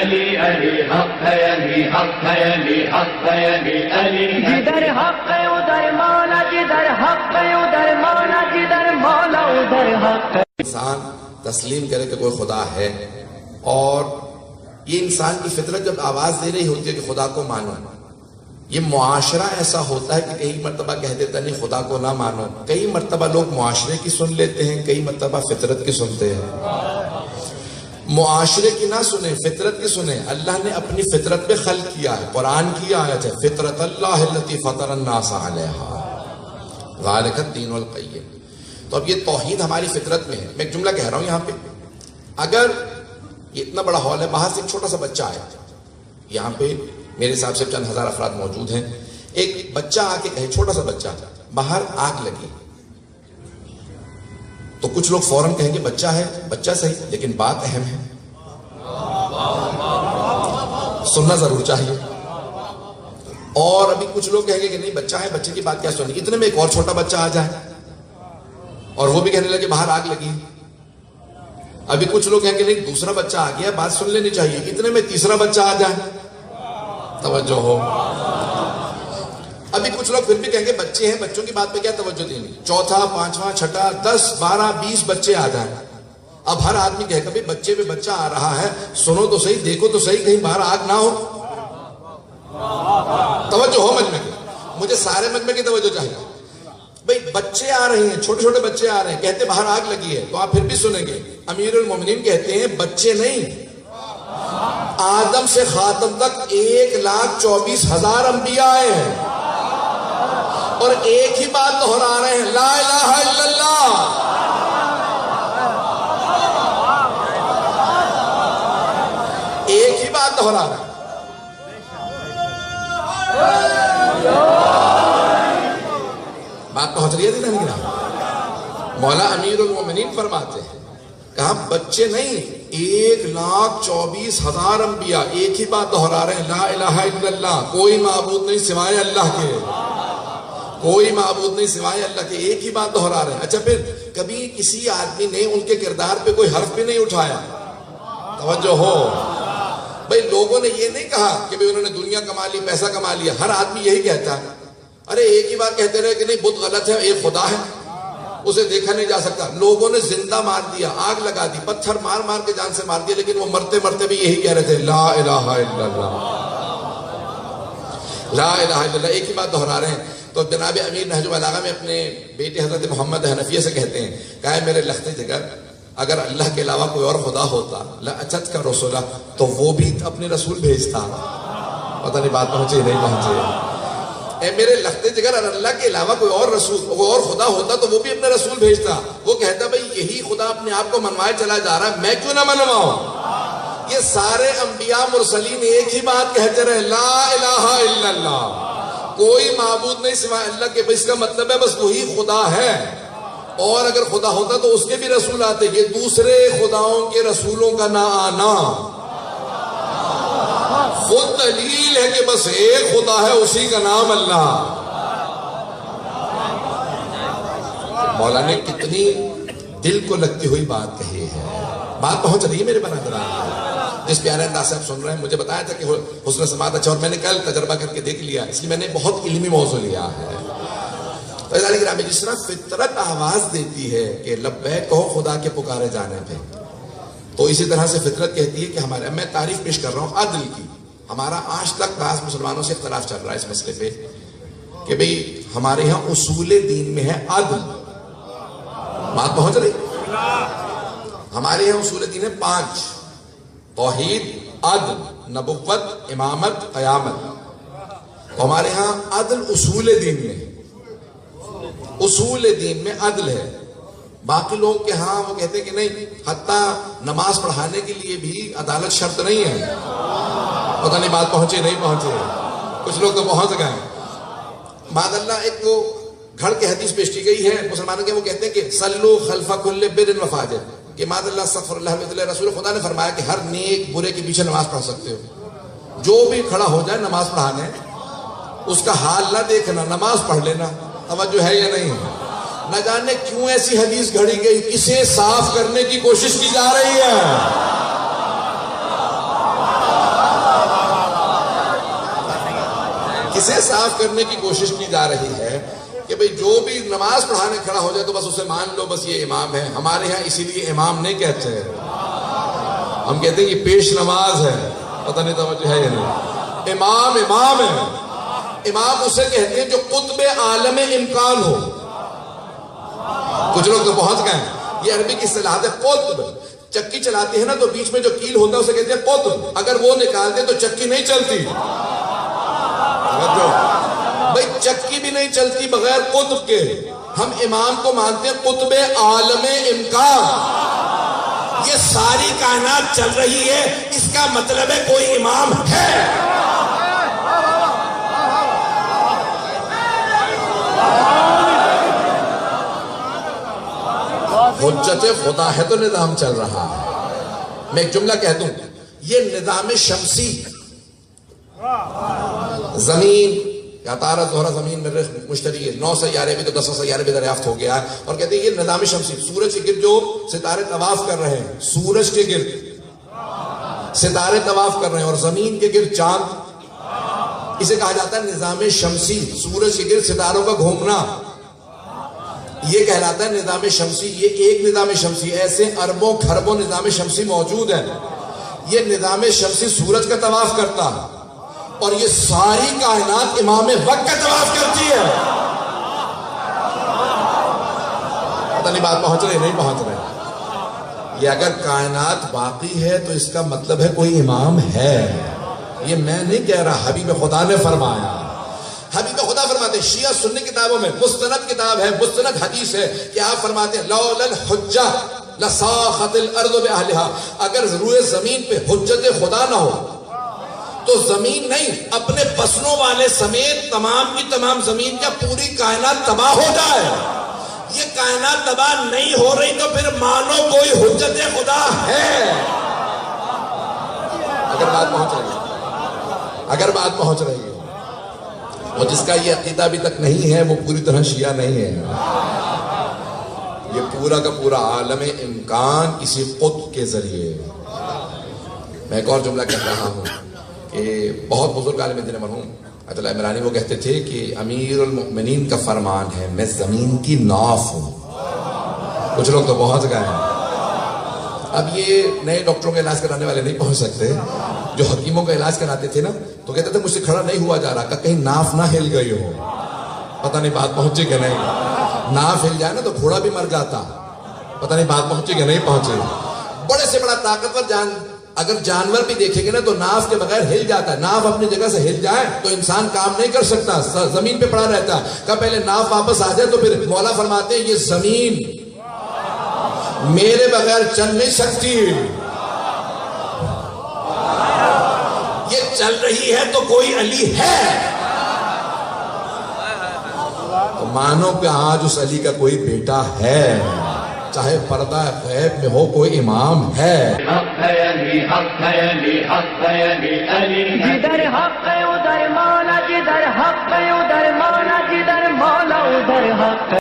علی علی حق ہے علی حق ہے علی حق ہے علی علی جدھر حق ہے ادھر مولا جدھر حق ہے ادھر مولا جدھر مولا ادھر حق ہے. انسان تسلیم کرے کہ کوئی خدا ہے، اور یہ انسان کی فطرت جب آواز دے رہی ہوتی ہے کہ خدا کو مانو، یہ معاشرہ ایسا ہوتا ہے کہ کئی مرتبہ کہہ دیتا نہیں خدا کو نہ مانو. کئی مرتبہ لوگ معاشرے کی سن لیتے ہیں، کئی مرتبہ فطرت کی سنتے ہیں. معاشرے کی نہ سنیں، فطرت کی سنیں. اللہ نے اپنی فطرت پہ خلق کیا ہے. قرآن کی آیت ہے فطرت اللہ التی فطر الناس علیہا ذالک الدین القیم. تو اب یہ توحید ہماری فطرت میں ہے. میں ایک جملہ کہہ رہا ہوں یہاں پہ، اگر یہ اتنا بڑا ہال ہے، باہر سے ایک چھوٹا سا بچہ آیا، یہاں پہ میرے حساب سے چند ہزار افراد موجود ہیں، ایک بچہ آ کے کہے، چھوٹا سا بچہ، باہر آگ لگی، تو کچھ لوگ فوراً کہیں گے بچہ ہے، بچہ صحیح، لیکن بات اہم ہے، سننا ضرور چاہیے. اور ابھی کچھ لوگ کہیں گے کہ نہیں بچہ ہے، بچے کی بات کیا سننی. اتنے میں ایک اور چھوٹا بچہ آ جائے اور وہ بھی کہنے لگے باہر آگ لگی. ابھی کچھ لوگ کہیں گے نہیں دوسرا بچہ آ گیا، بات سن لینی چاہیے. اتنے میں تیسرا بچہ آ جائے، توجہ ہو. ابھی کچھ لوگ پھر بھی کہیں گے بچے ہیں، بچوں کی بات پہ کیا توجہ دینی. چوتھا، پانچواں، چھٹا، 10، 12، 20 بچے آ جائیں. اب ہر آدمی کہے گا بچے پہ بچہ آ رہا ہے، سنو تو صحیح، دیکھو تو صحیح، کہیں باہر آگ نہ ہو. توجہ ہو مجمع کی، مجھے سارے مجمع کی توجہ چاہیے. بھئی بچے آ رہے ہیں، چھوٹے چھوٹے بچے آ رہے ہیں، کہتے باہر آگ لگی ہے، تو آپ پھر بھی سنیں گے. امیر المومنین کہتے ہیں بچے نہیں، آدم سے خاتم تک 1,24,000 انبیاء آئے ہیں، اور ایک ہی بات دہرا رہے ہیں، لا الہ الا اللہ. ایک ہی بات دہرا رہے ہیں. بات پہنچ رہی ہے دینا نہیں. مولا امیر المومنین فرماتے ہیں کہا بچے نہیں، 1,24,000 انبیاء ایک ہی بات دہرا رہے ہیں، لا الہ الا اللہ، کوئی معبود نہیں سوائے اللہ کے، کوئی معبود نہیں سوائے اللہ کے، ایک ہی بات دہرا رہے ہیں. اچھا پھر کبھی کسی آدمی نے ان کے کردار پہ کوئی حرف بھی نہیں اٹھایا. توجہ ہو بھئی، لوگوں نے یہ نہیں کہا کہ انہوں نے دنیا کما لی، پیسہ کما لیا. ہر آدمی یہی کہتا ہے، ارے ایک ہی بات کہتے رہے کہ نہیں بت غلط ہے، ایک خدا ہے، اسے دیکھا نہیں جا سکتا. لوگوں نے زندہ مار دیا، آگ لگا دی، پتھر مار مار کے جان سے مار دیا، لیکن وہ مرتے مرتے بھی یہی کہہ رہے تھے لا الہ الا اللہ، لا الہ الا اللہ، ایک ہی بات دہرا رہے ہیں. تو جناب امیر نہج البلاغہ میں اپنے بیٹے حضرت محمد حنفیہ سے کہتے ہیں، کہا میرے لخت جگر، اگر اللہ کے علاوہ کوئی اور خدا ہوتا لَأَتَتْكَ رُسُلًا، تو وہ بھی اپنے رسول بھیجتا. پتہ نہیں بات پہنچی نہیں پہنچی. اے میرے لخت جگر، اگر اللہ کے علاوہ کوئی اور رسول، کوئی اور خدا ہوتا تو وہ بھی اپنے رسول بھیجتا. وہ کہتا بھئی یہی خدا اپنے آپ کو منوائے چلا جا رہا ہے، میں کیوں نہ منواؤں. یہ سارے انبیاء مرسلین ایک ہی بات کہتے رہے، لا الہ الا اللہ، کوئی معبود نہیں سوائے اللہ کے. اس کا مطلب ہے بس وہی خدا ہے، اور اگر خدا ہوتا تو اس کے بھی رسول آتے. یہ دوسرے خداؤں کے رسولوں کا نہ آنا خود دلیل ہے کہ بس ایک خدا ہے، اسی کا نام اللہ. مولا نے کتنی دل کو لگتی ہوئی بات کہی ہے. بات پہنچ رہی ہے میرے برادران. جس پیارے انداز سے آپ سن رہے ہیں، مجھے بتایا تھا کہ حسن سماعت اچھا، اور میں نے کل تجربہ کر کے دیکھ لیا، اس لیے میں نے بہت علمی موضوع لیا ہے. جس طرح فطرت آواز دیتی ہے کہ لبیک کہو خدا کے پکارے جانے پہ، تو اسی طرح سے فطرت کہتی ہے کہ ہمارے، میں تعریف پیش کر رہا ہوں عدل کی. ہمارا آج تک بعض مسلمانوں سے اختلاف چل رہا ہے اس مسئلے پہ کہ بھئی ہمارے ہاں اصول دین میں ہے عدل. بات پہنچ رہی؟ ہمارے یہاں اصول دین ہے 5: توحید، عدل، نبوت، امامت، قیامت. تو ہمارے ہاں عدل اصول دین میں ہے، اصول دین میں عدل ہے. باقی لوگ کے ہاں وہ کہتے ہیں کہ نہیں، حتیٰ نماز پڑھانے کے لیے بھی عدالت شرط نہیں ہے. پتہ نہیں بات پہنچی نہیں پہنچی، کچھ لوگ تو پہنچ گئے. معاذ اللہ ایک وہ گھڑ کے حدیث پیش کی گئی ہے مسلمانوں کے، وہ کہتے ہیں کہ صلو خلف کل بر و فاجر، کہ معاذ اللہ استغفر اللہ بسم اللہ. رسول خدا نے فرمایا کہ ہر نیک برے کے پیچھے نماز پڑھ سکتے ہو. جو بھی کھڑا ہو جائے نماز پڑھانے، اس کا حال نہ دیکھنا، نماز پڑھ لینا. توجہ ہے یا نہیں؟ نہ جانے کیوں ایسی حدیث گھڑی گئی، اسے صاف کرنے کی کوشش کی جا رہی ہے. اسے صاف کرنے کی کوشش کی جا رہی ہے کہ بھئی جو بھی نماز پڑھانے کھڑا ہو جائے تو بس اسے مان لو، بس یہ امام ہے. ہمارے ہاں اسی لیے امام نہیں کہتے ہیں، ہم کہتے ہیں یہ پیش نماز ہے. پتہ نہیں توجہ ہے یا نہیں. امام امام ہے. امام اسے کہتے ہیں جو قطب عالم امکان ہو. کچھ لوگ تو پہنچ گئے ہیں. یہ عربی کی اصطلاح ہے قطب. چکی چلاتے ہیں نا تو بیچ میں جو کیل ہوتا ہے اسے کہتے ہیں قطب. اگر وہ نکال دے تو چکی نہیں چلتی. بھئی چکی بھی نہیں چلتی بغیر قطب کے. ہم امام کو مانتے ہیں قطب عالم امکان. یہ ساری کائنات چل رہی ہے، اس کا مطلب ہے کوئی امام ہے. حجت خدا ہے تو نظام چل رہا ہے. میں ایک جملہ کہہ دوں، یہ نظام شمسی، زمین یا تارہ زہرہ زمین مریخ مشتری ہے، 9 سیارے بھی تو 10 سیارے بھی دریافت ہو گیا ہے. اور کہتے ہیں یہ نظام شمسی، سورج کے گرد جو ستارے طواف کر رہے ہیں، سورج کے گرد ستارے طواف کر رہے ہیں، اور زمین کے گرد چاند. اسے کہا جاتا ہے نظام شمسی. سورج کے گرد ستاروں کا گھومنا یہ کہلاتا ہے نظام شمسی. یہ ایک نظام شمسی، ایسے اربوں کھربوں نظام شمسی موجود ہے. یہ نظام شمسی سورج کا طواف کرتا ہے اور یہ ساری کائنات امام وقت کا طواف کرتی ہے. پتہ نہیں بات پہنچ رہی نہیں پہنچ رہی. یہ اگر کائنات باقی ہے تو اس کا مطلب ہے کوئی امام ہے. یہ میں نہیں کہہ رہا، حبیب خدا نے فرمایا. حبیب خدا فرماتے ہیں، شیعہ سنی کتابوں میں مستند کتاب ہے، مستند حدیث ہے کہ آپ فرماتے ہیں لولا الحجہ لساخت الارض باہلہا. اگر روئے زمین پہ حجت خدا نہ ہو تو زمین نہیں، اپنے بسنوں والے سمیت تمام کی تمام زمین کا پوری کائنات تباہ ہو جائے. یہ کائنات تباہ نہیں ہو رہی تو پھر مانو کوئی حجت خدا ہے. اگر بات پہنچ رہی ہے، اگر بات پہنچ رہی ہے. اور جس کا یہ عقیدہ ابھی تک نہیں ہے وہ پوری طرح شیعہ نہیں ہے. یہ پورا کا پورا عالم امکان کسی قطب کے ذریعے. میں ایک اور جملہ کہہ رہا ہوں کہ بہت بزرگ عالم دین مرحوم عطا اللہ عمرانی وہ کہتے تھے کہ امیر المؤمنین کا فرمان ہے میں زمین کی ناف ہوں. کچھ لوگ تو پہنچ گئے ہیں. اب یہ نئے ڈاکٹروں کا علاج کرانے والے نہیں پہنچ سکتے. جو حکیموں کا علاج کراتے تھے نا تو کہتے تھے مجھ سے کھڑا نہیں ہوا جا رہا، کہ کہیں ناف نہ ہل گئی ہو. پتہ نہیں بات پہنچی کہ نہیں. ناف ہل جائے نا تو گھوڑا بھی مر جاتا. پتہ نہیں بات پہنچی کہ نہیں پہنچی. بڑے سے بڑا طاقتور اگر جانور بھی دیکھیں گے نا تو ناف کے بغیر ہل جاتا ہے. ناف اپنی جگہ سے ہل جائے تو انسان کام نہیں کر سکتا، زمین پہ پڑا رہتا ہے. کہ پہلے ناف واپس آ جائے تو پھر مولا فرماتے ہیں یہ زمین میرے بغیر چل نہیں سکتی. یہ چل رہی ہے تو کوئی علی ہے. تو مانو کہ آج اس علی کا کوئی بیٹا ہے، چاہے پردہ غیب میں ہو کوئی امام ہے. حق ہے علی، حق ہے علی، حق ہے علی علی. جدھر حق ہے ادھر مولا، جدھر حق ہے ادھر مولا، جدھر مولا ادھر حق ہے.